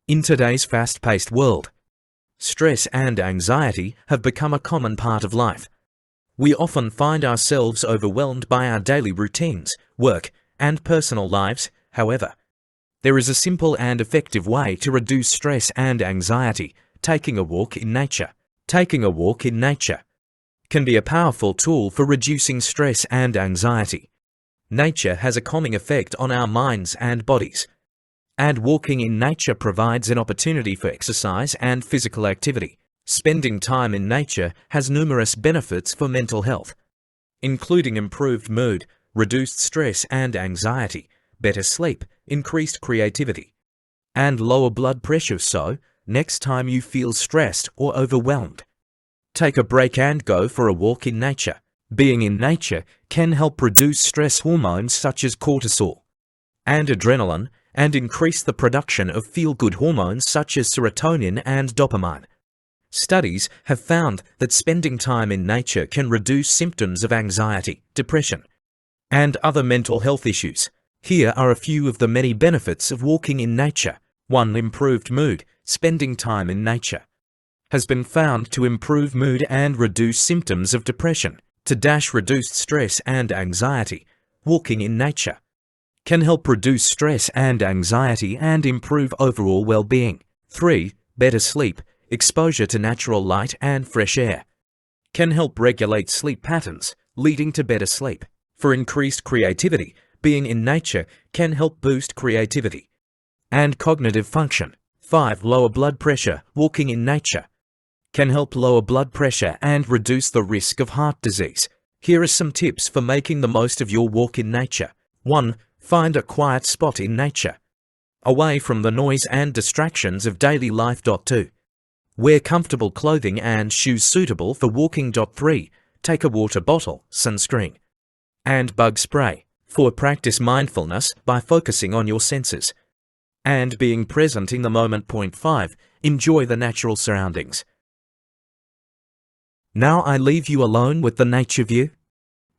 In today's fast-paced world, stress and anxiety have become a common part of life. We often find ourselves overwhelmed by our daily routines, work, and personal lives. However, there is a simple and effective way to reduce stress and anxiety: taking a walk in nature. Taking a walk in nature can be a powerful tool for reducing stress and anxiety. Nature has a calming effect on our minds and bodies, and walking in nature provides an opportunity for exercise and physical activity. Spending time in nature has numerous benefits for mental health, including improved mood, reduced stress and anxiety, better sleep, increased creativity, and lower blood pressure. So, next time you feel stressed or overwhelmed, take a break and go for a walk in nature. Being in nature can help reduce stress hormones such as cortisol and adrenaline, and increase the production of feel-good hormones such as serotonin and dopamine. Studies have found that spending time in nature can reduce symptoms of anxiety, depression, and other mental health issues. Here are a few of the many benefits of walking in nature. 1. Improved mood. Spending time in nature has been found to improve mood and reduce symptoms of depression. To reduce stress and anxiety, walking in nature can help reduce stress and anxiety and improve overall well-being. 3. Better sleep. Exposure to natural light and fresh air can help regulate sleep patterns, leading to better sleep. For increased creativity, being in nature can help boost creativity and cognitive function. 5. Lower blood pressure. Walking in nature can help lower blood pressure and reduce the risk of heart disease. Here are some tips for making the most of your walk in nature. 1. Find a quiet spot in nature, away from the noise and distractions of daily life. 2. Wear comfortable clothing and shoes suitable for walking. 3. Take a water bottle, sunscreen, and bug spray. 4. Practice mindfulness by focusing on your senses and being present in the moment. 5. Enjoy the natural surroundings. Now I leave you alone with the nature view.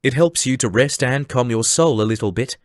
It helps you to rest and calm your soul a little bit.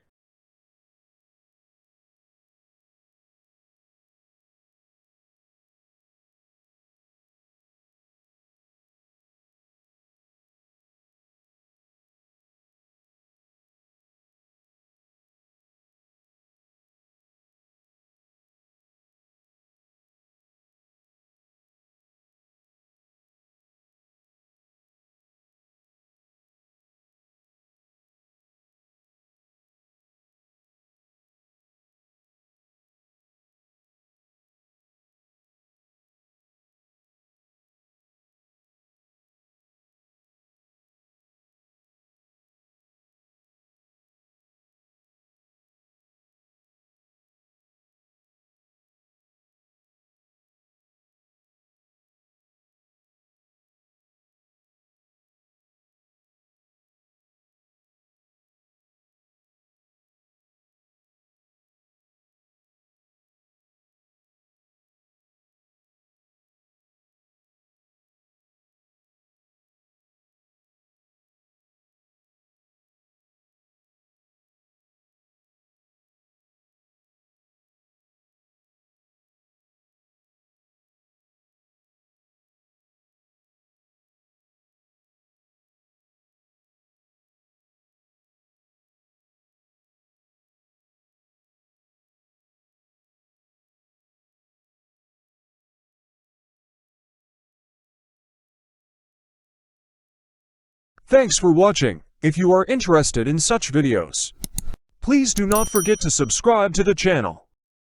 Thanks for watching. If you are interested in such videos, please do not forget to subscribe to the channel.